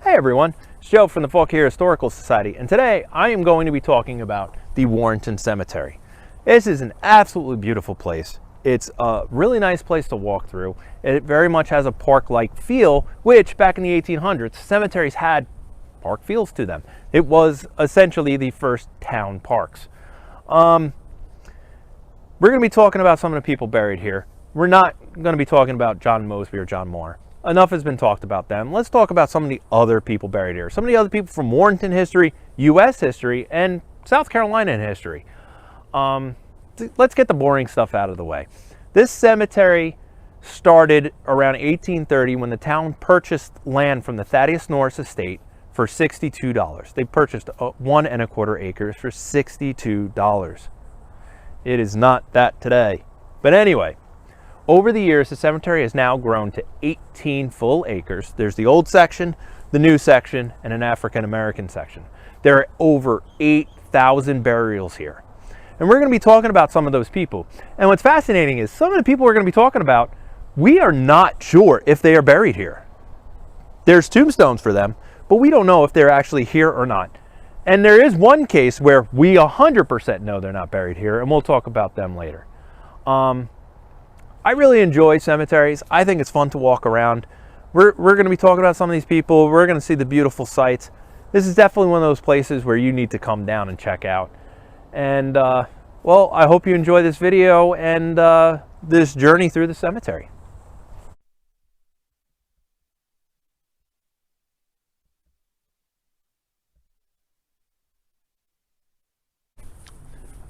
Hey everyone, it's Joe from the Ficarelli Historical Society, and today I am going to be talking about the Warrenton Cemetery. This is an absolutely beautiful place. It's a really nice place to walk through. It very much has a park-like feel, which back in the 1800s, cemeteries had park feels to them. It was essentially the first town parks. We're going to be talking about some of the people buried here. We're not going to be talking about John Mosby or John Moore. Enough has been talked about them. Let's talk about some of the other people buried here. Some of the other people from Warrenton history, U.S. history, and South Carolina in history. Let's get the boring stuff out of the way. This cemetery started around 1830 when the town purchased land from the Thaddeus Norris estate for $62. They purchased 1¼ acres for $62. It is not that today. But anyway, over the years, the cemetery has now grown to 18 full acres. There's the old section, the new section, and an African-American section. There are over 8,000 burials here. And we're going to be talking about some of those people. And what's fascinating is some of the people we're going to be talking about, we are not sure if they are buried here. There's tombstones for them, but we don't know if they're actually here or not. And there is one case where we 100% know they're not buried here, and we'll talk about them later. I really enjoy cemeteries. I think it's fun to walk around. We're going to be talking about some of these people. We're going to see the beautiful sights. This is definitely one of those places where you need to come down and check out. And, well, I hope you enjoy this video and this journey through the cemetery.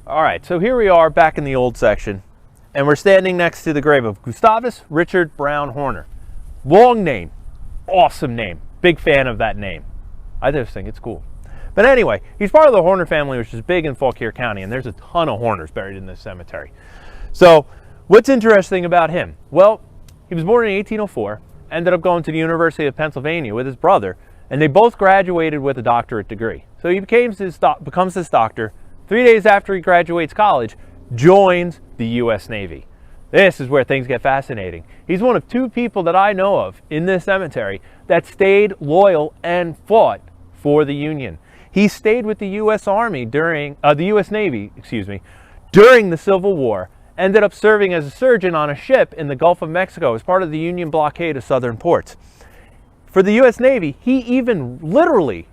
All right, so here we are back in the old section. And we're standing next to the grave of Gustavus Richard Brown Horner. Long name, awesome name. Big fan of that name. I just think it's cool. But anyway, he's part of the Horner family, which is big in Fauquier County, and there's a ton of Horners buried in this cemetery. So what's interesting about him? Well, he was born in 1804, ended up going to the University of Pennsylvania with his brother, and they both graduated with a doctorate degree. So he becomes this doctor. 3 days after he graduates college, joins the U.S. Navy. This is where things get fascinating. He's one of 2 people that I know of in this cemetery that stayed loyal and fought for the Union. He stayed with the U.S. Army during the U.S. Navy, during the Civil War. Ended up serving as a surgeon on a ship in the Gulf of Mexico as part of the Union blockade of southern ports. For the U.S. Navy, he literally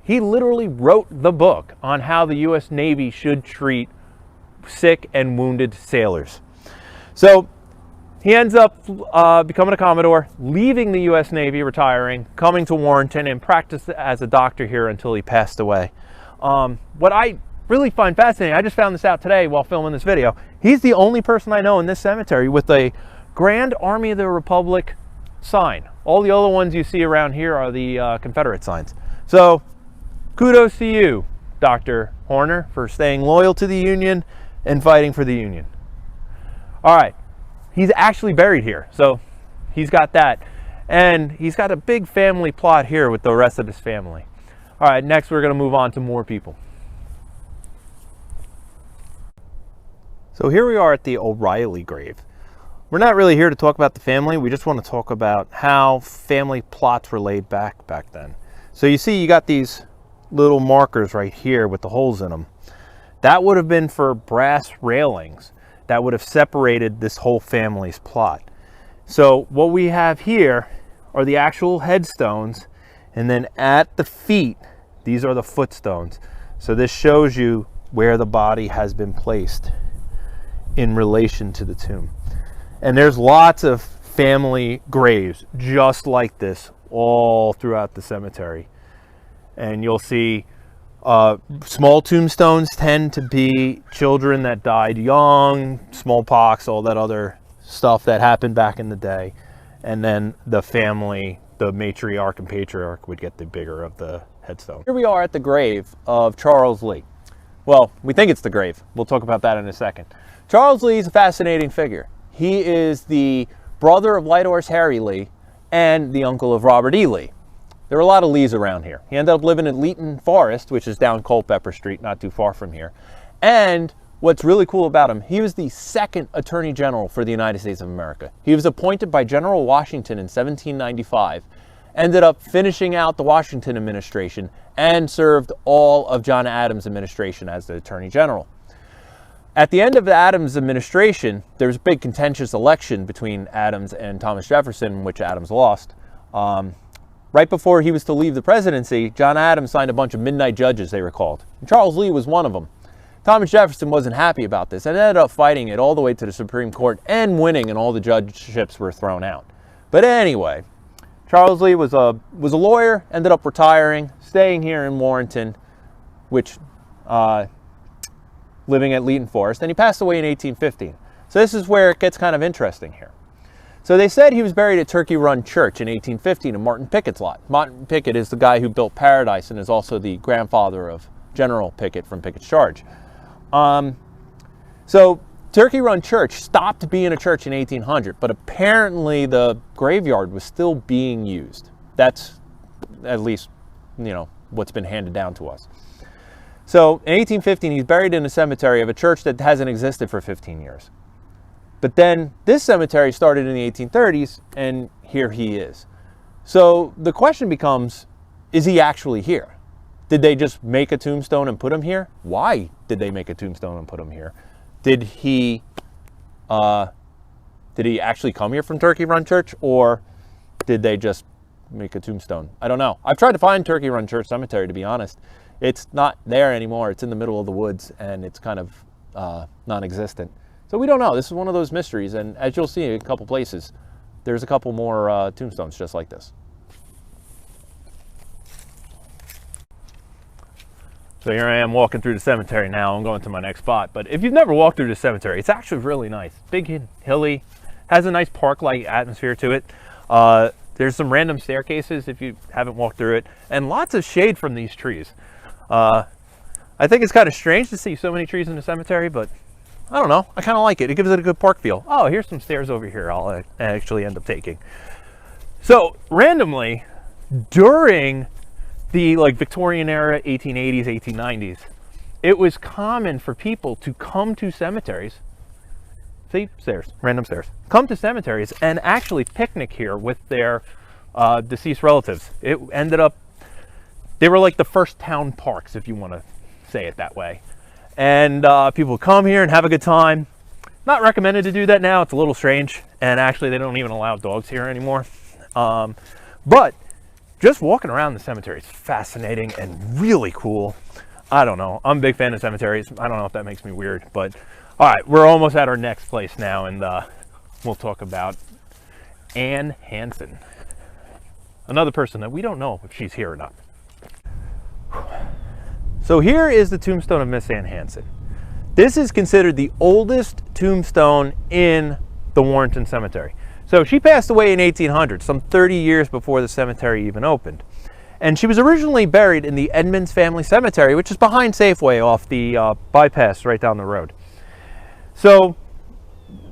wrote the book on how the U.S. Navy should treat sick and wounded sailors. So he ends up becoming a Commodore, leaving the U.S. Navy, retiring, coming to Warrenton, and practiced as a doctor here until he passed away. What I really find fascinating, I just found this out today while filming this video, he's the only person I know in this cemetery with a Grand Army of the Republic sign. All the other ones you see around here are the Confederate signs. So kudos to you, Dr. Horner, for staying loyal to the Union and fighting for the Union. All right, he's actually buried here, so he's got that. And he's got a big family plot here with the rest of his family. All right, next we're going to move on to more people. So here we are at the O'Reilly grave. We're not really here to talk about the family. We just want to talk about how family plots were laid back then. So you see you got these little markers right here with the holes in them. That would have been for brass railings that would have separated this whole family's plot. So what we have here are the actual headstones, and then at the feet, these are the footstones. So this shows you where the body has been placed in relation to the tomb. And there's lots of family graves just like this all throughout the cemetery. And you'll see small tombstones tend to be children that died young, smallpox, all that other stuff that happened back in the day. And then the family, the matriarch and patriarch, would get the bigger of the headstone. Here we are at the grave of Charles Lee. Well, we think it's the grave. We'll talk about that in a second. Charles Lee is a fascinating figure. He is the brother of Light Horse Harry Lee and the uncle of Robert E. Lee. There were a lot of Lees around here. He ended up living in Leeton Forest, which is down Culpeper Street, not too far from here. And what's really cool about him, he was the second Attorney General for the United States of America. He was appointed by General Washington in 1795 ended up finishing out the Washington administration and served all of John Adams' administration as the Attorney General. At the end of the Adams administration, there was a big contentious election between Adams and Thomas Jefferson, which Adams lost. Right before he was to leave the presidency, John Adams signed a bunch of midnight judges, they were called. And Charles Lee was one of them. Thomas Jefferson wasn't happy about this and ended up fighting it all the way to the Supreme Court and winning, and all the judgeships were thrown out. But anyway, Charles Lee was a lawyer, ended up retiring, staying here in Warrenton, which living at Leeton Forest, and he passed away in 1815. So this is where it gets kind of interesting here. So they said he was buried at Turkey Run Church in 1815 in Martin Pickett's lot. Martin Pickett is the guy who built Paradise and is also the grandfather of General Pickett from Pickett's Charge. So Turkey Run Church stopped being a church in 1800, but apparently the graveyard was still being used. That's at least, what's been handed down to us. So in 1815, he's buried in a cemetery of a church that hasn't existed for 15 years. But then this cemetery started in the 1830s, and here he is. So the question becomes, is he actually here? Did they just make a tombstone and put him here? Why did they make a tombstone and put him here? Did he actually come here from Turkey Run Church, or did they just make a tombstone? I don't know. I've tried to find Turkey Run Church Cemetery, to be honest. It's not there anymore. It's in the middle of the woods, and it's kind of non-existent. So we don't know. This is one of those mysteries, and as you'll see in a couple places, there's a couple more tombstones just like this. So here I am walking through the cemetery now. I'm going to my next spot. But if you've never walked through the cemetery, it's actually really nice. Big, hilly, has a nice park-like atmosphere to it. There's some random staircases if you haven't walked through it, and lots of shade from these trees. I think it's kind of strange to see so many trees in the cemetery, but I don't know. I kind of like it. It gives it a good park feel. Oh, here's some stairs over here I'll actually end up taking. So randomly, during the Victorian era, 1880s, 1890s, it was common for people to come to cemeteries. See, stairs, random stairs. Come to cemeteries and actually picnic here with their deceased relatives. It ended up, they were like the first town parks, if you want to say it that way. And people come here and have a good time. Not recommended to do that now. It's a little strange. And actually, they don't even allow dogs here anymore. But just walking around the cemetery is fascinating and really cool. I don't know. I'm a big fan of cemeteries. I don't know if that makes me weird. But all right, we're almost at our next place now. And we'll talk about Anne Hansen. Another person that we don't know if she's here or not. So here is the tombstone of Miss Anne Hansen. This is considered the oldest tombstone in the Warrenton Cemetery. So she passed away in 1800, some 30 years before the cemetery even opened. And she was originally buried in the Edmonds Family Cemetery, which is behind Safeway off the bypass right down the road. So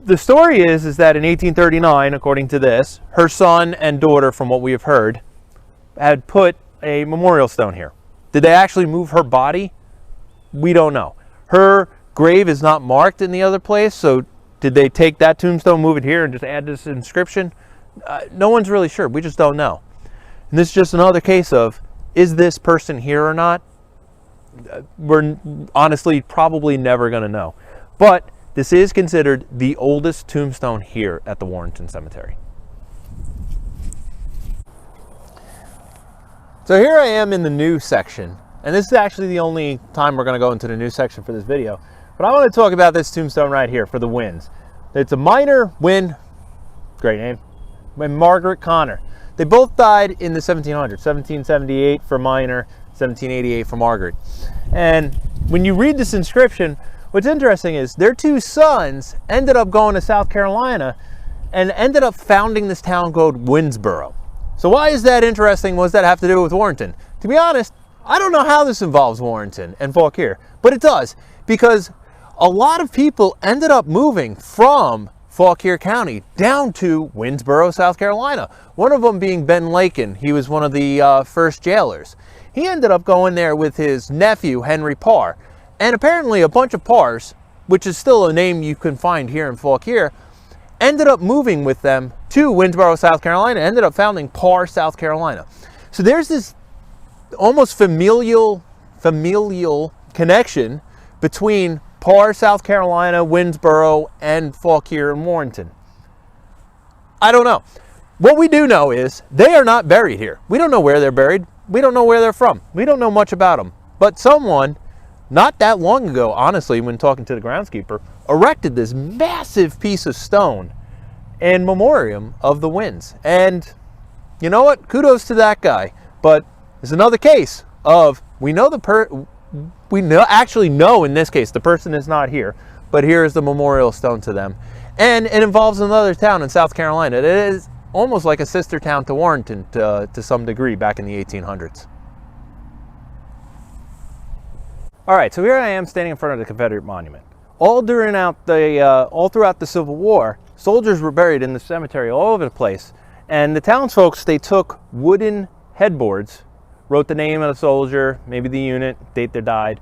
the story is that in 1839, according to this, her son and daughter, from what we have heard, had put a memorial stone here. Did they actually move her body? We don't know. Her grave is not marked in the other place, so did they take that tombstone, move it here, and just add this inscription? No one's really sure. We just don't know. And this is just another case of, is this person here or not? We're honestly probably never going to know. But this is considered the oldest tombstone here at the Warrenton Cemetery. So here I am in the new section, and this is actually the only time we're going to go into the new section for this video. But I want to talk about this tombstone right here for the Wynns. It's a Minor Wynn, great name, and Margaret Connor. They both died in the 1700s, 1778 for Minor, 1788 for Margaret. And when you read this inscription, what's interesting is their two sons ended up going to South Carolina and ended up founding this town called Winnsboro. So why is that interesting? What does that have to do with Warrenton? To be honest, I don't know how this involves Warrenton and Fauquier, but it does, because a lot of people ended up moving from Fauquier County down to Winnsboro, South Carolina. One of them being Ben Lakin. He was one of the first jailers. He ended up going there with his nephew, Henry Parr. And apparently a bunch of Parrs, which is still a name you can find here in Fauquier, ended up moving with them to Winnsboro, South Carolina, ended up founding Parr, South Carolina. So there's this almost familial connection between Parr, South Carolina, Winnsboro, and Fauquier and Warrenton. I don't know. What we do know is they are not buried here. We don't know where they're buried. We don't know where they're from. We don't know much about them. But someone, not that long ago, honestly, when talking to the groundskeeper, erected this massive piece of stone in memoriam of the Winns. And you know what? Kudos to that guy. But there's another case of actually know in this case the person is not here, but here is the memorial stone to them. And it involves another town in South Carolina. It is almost like a sister town to Warrenton to some degree back in the 1800s. All right, so here I am standing in front of the Confederate monument. All throughout the Civil War, soldiers were buried in the cemetery all over the place. And the townsfolk, they took wooden headboards, wrote the name of the soldier, maybe the unit, date they died,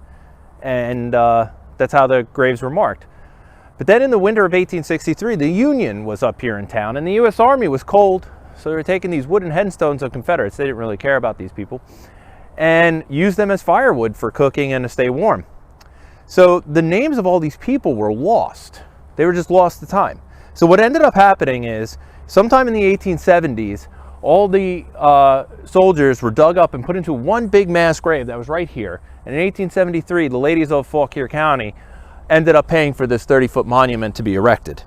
and that's how the graves were marked. But then in the winter of 1863, the Union was up here in town, and the U.S. Army was cold, so they were taking these wooden headstones of Confederates. They didn't really care about these people, and used them as firewood for cooking and to stay warm. So the names of all these people were lost. They were just lost to time. So what ended up happening is, sometime in the 1870s, all the soldiers were dug up and put into one big mass grave that was right here. And in 1873, the ladies of Fauquier County ended up paying for this 30-foot monument to be erected.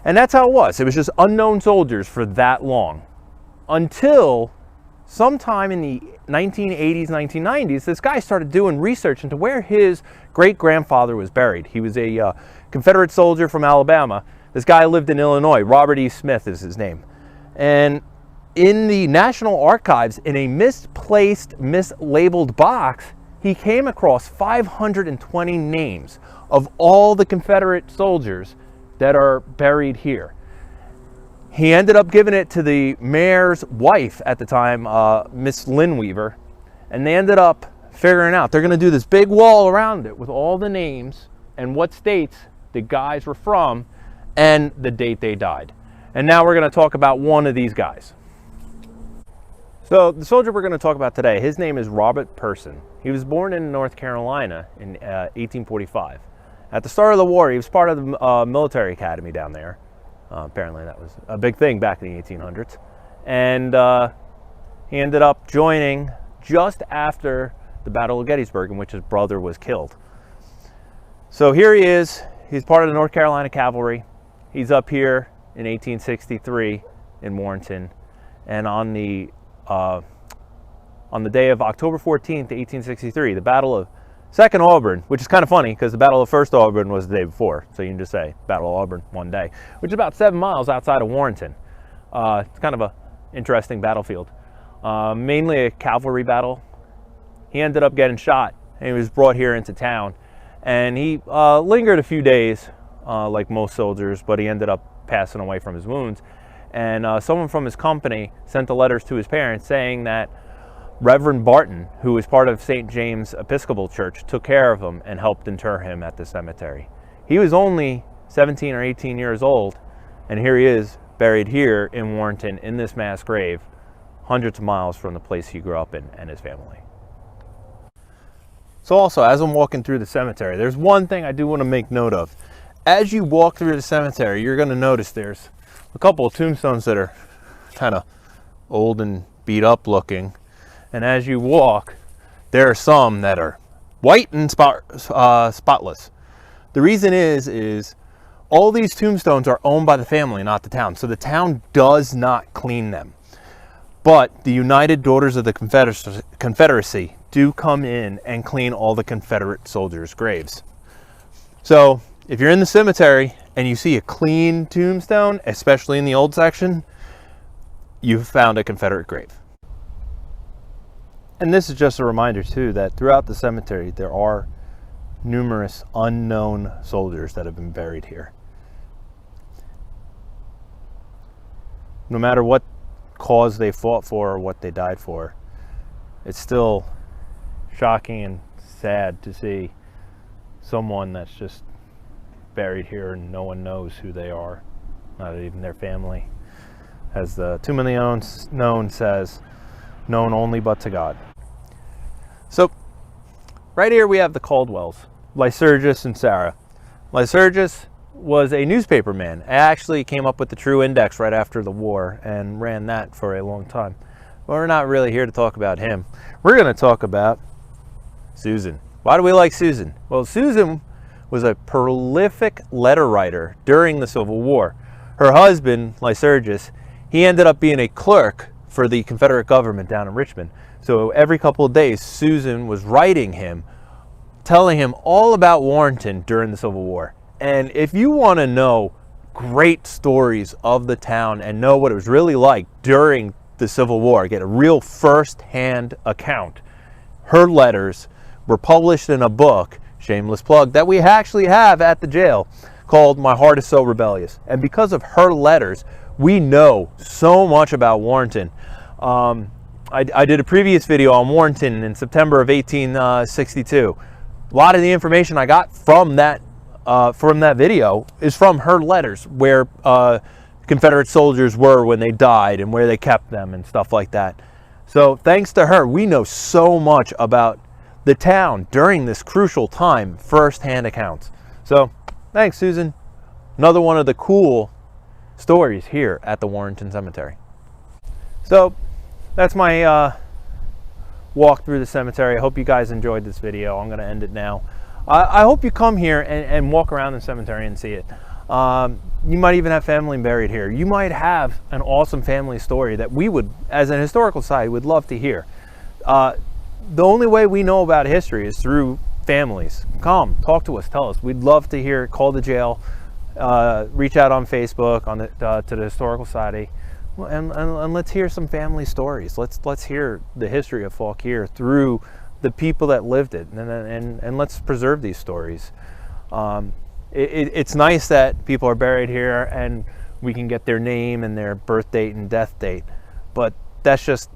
And that's how it was. It was just unknown soldiers for that long. Until sometime in the 1980s, 1990s, this guy started doing research into where his great-grandfather was buried. He was a Confederate soldier from Alabama. This guy lived in Illinois. Robert E. Smith is his name. And in the National Archives, in a misplaced, mislabeled box, he came across 520 names of all the Confederate soldiers that are buried here. He ended up giving it to the mayor's wife at the time, Miss Lynn Weaver, and they ended up figuring out they're going to do this big wall around it with all the names and what states the guys were from and the date they died. And now we're going to talk about one of these guys. So the soldier we're going to talk about today, his name is Robert Person. He was born in North Carolina in 1845. At the start of the war, he was part of the military academy down there. Apparently that was a big thing back in the 1800s. And he ended up joining just after the Battle of Gettysburg, in which his brother was killed. So here he is. He's part of the North Carolina Cavalry. He's up here in 1863 in Warrenton. And on the day of October 14th, 1863, the Battle of Second Auburn, which is kind of funny because the Battle of First Auburn was the day before. So you can just say Battle of Auburn one day, which is about 7 miles outside of Warrenton. It's kind of an interesting battlefield. Mainly a cavalry battle. He ended up getting shot and he was brought here into town. And he lingered a few days, like most soldiers, but he ended up passing away from his wounds. And someone from his company sent the letters to his parents saying that Reverend Barton, who was part of St. James Episcopal Church, took care of him and helped inter him at the cemetery. He was only 17 or 18 years old, and here he is buried here in Warrenton in this mass grave, hundreds of miles from the place he grew up in and his family. So also, as I'm walking through the cemetery, there's one thing I do want to make note of. As you walk through the cemetery, you're going to notice there's a couple of tombstones that are kind of old and beat up looking. And as you walk, there are some that are white and spotless. The reason is all these tombstones are owned by the family, not the town. So the town does not clean them. But the United Daughters of the Confederacy do come in and clean all the Confederate soldiers' graves. So if you're in the cemetery and you see a clean tombstone, especially in the old section, you've found a Confederate grave. And this is just a reminder too that throughout the cemetery there are numerous unknown soldiers that have been buried here. No matter what cause they fought for or what they died for, it's still shocking and sad to see someone that's just buried here and no one knows who they are. not even their family. As the Tomb of the Unknown says, known only but to God. So, right here we have the Caldwells, Lycurgus and Sarah. Lycurgus was a newspaper man. I actually came up with the True Index right after the war and ran that for a long time. But we're not really here to talk about him. We're going to talk about Susan. Why do we like Susan? Well, Susan was a prolific letter writer during the Civil War. Her husband, Lycurgus, he ended up being a clerk for the Confederate government down in Richmond. So every couple of days, Susan was writing him, telling him all about Warrenton during the Civil War. And if you want to know great stories of the town and know what it was really like during the Civil War, get a real first-hand account, her letters were published in a book, shameless plug, that we actually have at the jail called My Heart is So Rebellious. And because of her letters, we know so much about Warrenton. I did a previous video on Warrenton in September of 1862. A lot of the information I got from that video is from her letters, where Confederate soldiers were when they died and where they kept them and stuff like that. So thanks to her, we know so much about the town during this crucial time, first-hand accounts. So thanks, Susan. Another one of the cool stories here at the Warrenton Cemetery. So that's my walk through the cemetery. I hope you guys enjoyed this video. I'm going to end it now. I hope you come here and walk around the cemetery and see it. You might even have family buried here. You might have an awesome family story that we would, as an historical society, would love to hear. The only way we know about history is through families. Come, talk to us, tell us. We'd love to hear. Call the jail. Reach out on Facebook to the Historical Society, and let's hear some family stories. Let's hear the history of Fauquier through the people that lived it, and let's preserve these stories. It's nice that people are buried here and we can get their name and their birth date and death date, but that's just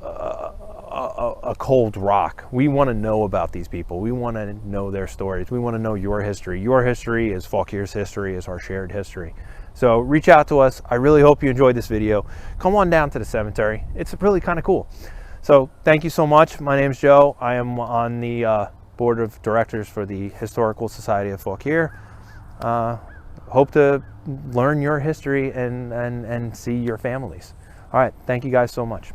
a cold rock. We want to know about these people. We want to know their stories. We want to know your history. Your history is Fauquier's history, is our shared history. So reach out to us. I really hope you enjoyed this video. Come on down to the cemetery. It's really kind of cool. So thank you so much. My name is Joe. I am on the board of directors for the Historical Society of Fauquier. Hope to learn your history and see your families. All right. Thank you guys so much.